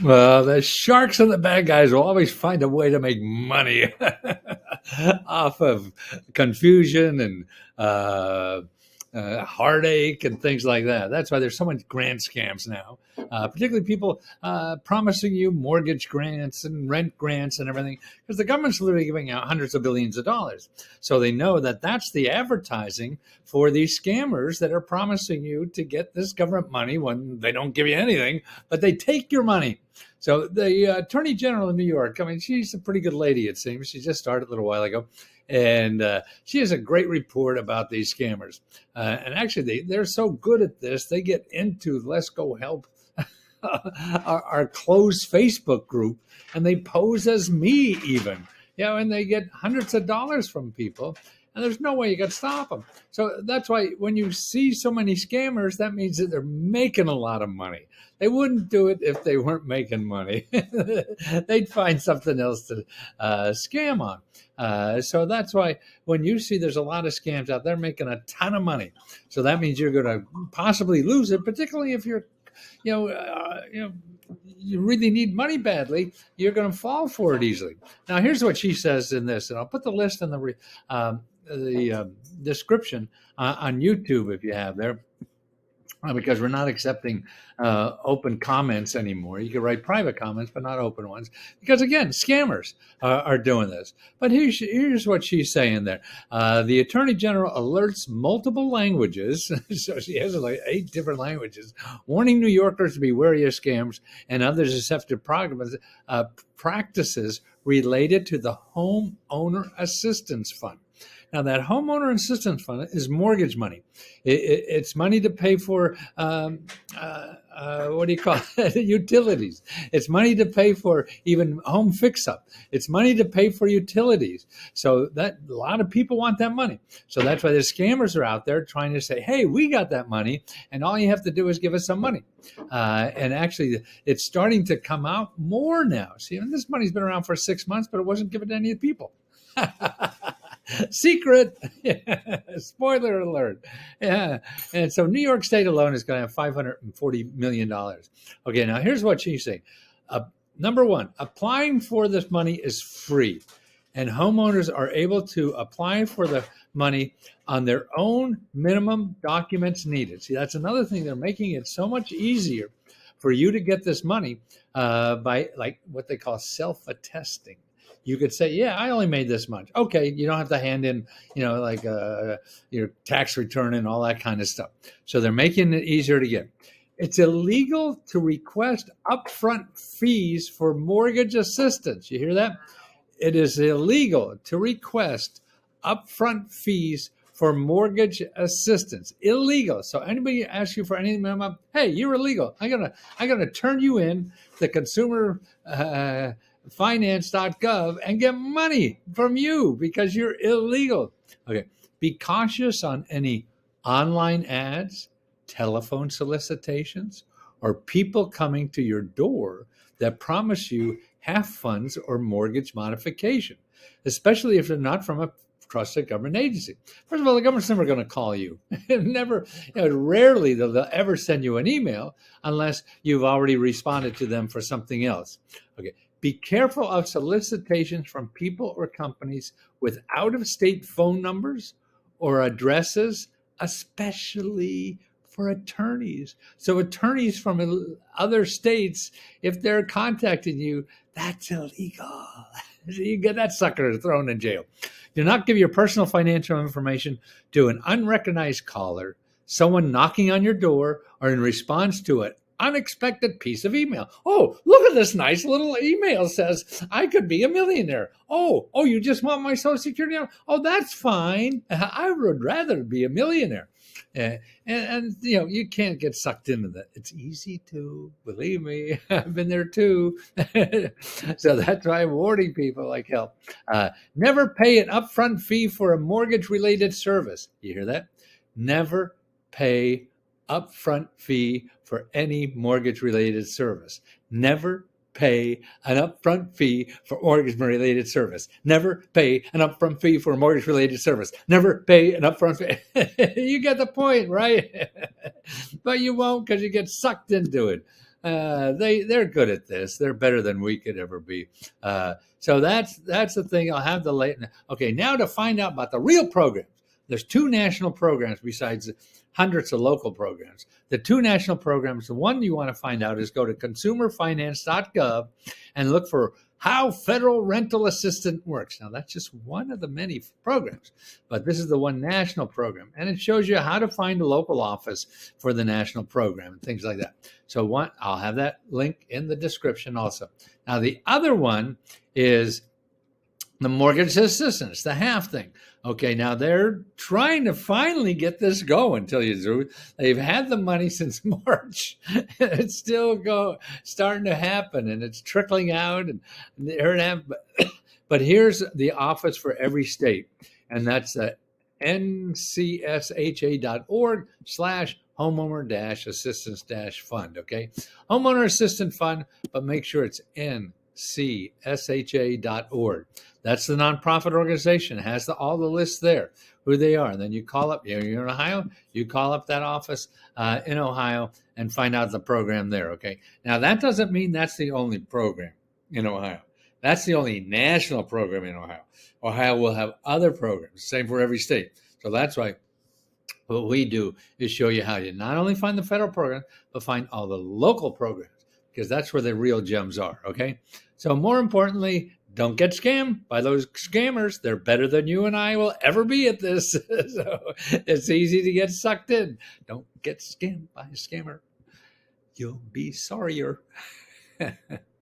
Well, the sharks and the bad guys will always find a way to make money off of confusion and uh, heartache and things like that. That's why there's so many grant scams now, particularly people promising you mortgage grants and rent grants and everything, because the government's literally giving out hundreds of billions of dollars. So they know that that's the advertising for these scammers that are promising you to get this government money when they don't give you anything, but they take your money. So the Attorney General of New York, I mean, she's a pretty good lady, it seems. She just started a little while ago. And she has a great report about these scammers. And actually, they're so good at this, they get into Let's Go Help, our closed Facebook group, and they pose as me even. And they get hundreds of dollars from people. And there's no way you can stop them. So that's why when you see so many scammers, that means that they're making a lot of money. They wouldn't do it if they weren't making money. They'd find something else to scam on. So that's why when you see there's a lot of scams out there making a ton of money. So that means you're going to possibly lose it, particularly if you're, you really need money badly. You're going to fall for it easily. Now, here's what she says in this, and I'll put the list in the description on YouTube if you have there. Because we're not accepting open comments anymore. You can write private comments, but not open ones. Because again, scammers are doing this. But here's what she's saying there. The Attorney General alerts multiple languages, so she has like 8 different languages, warning New Yorkers to be wary of scams and other deceptive practices related to the Homeowner Assistance Fund. Now, that homeowner assistance fund is mortgage money. It's money to pay for, what do you call it? Utilities. It's money to pay for even home fix-up. It's money to pay for utilities. So that a lot of people want that money. So that's why the scammers are out there trying to say, hey, we got that money, and all you have to do is give us some money. And actually, it's starting to come out more now. See, this money's been around for 6 months, but it wasn't given to any of the people. Secret. Spoiler alert. Yeah. And so New York State alone is going to have $540 million. Okay, now here's what she's saying. Number one, applying for this money is free, and homeowners are able to apply for the money on their own minimum documents needed. See, that's another thing. They're making it so much easier for you to get this money by like what they call self-attesting. You could say, yeah, I only made this much. Okay, you don't have to hand in, like your tax return and all that kind of stuff. So they're making it easier to get. It's illegal to request upfront fees for mortgage assistance. You hear that? It is illegal to request upfront fees for mortgage assistance. Illegal. So anybody asks you for anything, hey, you're illegal. I'm gonna turn you in the consumer finance.gov and get money from you because you're illegal. Okay. Be cautious on any online ads, telephone solicitations, or people coming to your door that promise you half funds or mortgage modification, especially if they're not from a trusted government agency. First of all, the government's never going to call you. Rarely they'll ever send you an email unless you've already responded to them for something else. Okay. Be careful of solicitations from people or companies with out-of-state phone numbers or addresses, especially for attorneys. So attorneys from other states, if they're contacting you, that's illegal. You get that sucker thrown in jail. Do not give your personal financial information to an unrecognized caller, someone knocking on your door, or in response to an unexpected piece of email. Oh, look at this nice little email says I could be a millionaire. Oh, you just want my social security number? Oh, that's fine. I would rather be a millionaire. And you can't get sucked into that. It's easy to, believe me. I've been there too. So that's why I'm warning people like hell. Never pay an upfront fee for a mortgage-related service. You hear that? Never pay upfront fee for any mortgage-related service. Never pay an upfront fee for mortgage-related service. Never pay an upfront fee for a mortgage-related service. Never pay an upfront fee. You get the point, right? But you won't because you get sucked into it. they're good at this. They're better than we could ever be. So that's the thing. I'll have the late. Okay, now to find out about the real programs. There's two national programs besides hundreds of local programs. The two national programs, the one you want to find out is go to consumerfinance.gov and look for how federal rental assistance works. Now, that's just one of the many programs, but this is the one national program, and it shows you how to find a local office for the national program and things like that. So I'll have that link in the description also. Now, the other one is the mortgage assistance, the HAF thing. Okay, now they're trying to finally get this going. Tell you the truth, they've had the money since March. It's still starting to happen, and it's trickling out. And but here's the office for every state, and that's ncsha.org/homeowner-assistance-fund. Okay, homeowner assistance fund, but make sure it's ncsha.org. That's the nonprofit organization. It has all the lists there, who they are. And then you call up, you're in Ohio, you call up that office in Ohio and find out the program there, okay? Now, that doesn't mean that's the only program in Ohio. That's the only national program in Ohio. Ohio will have other programs, same for every state. So that's why what we do is show you how you not only find the federal program, but find all the local programs, because that's where the real gems are, okay? So more importantly, don't get scammed by those scammers. They're better than you and I will ever be at this. So it's easy to get sucked in. Don't get scammed by a scammer. You'll be sorrier.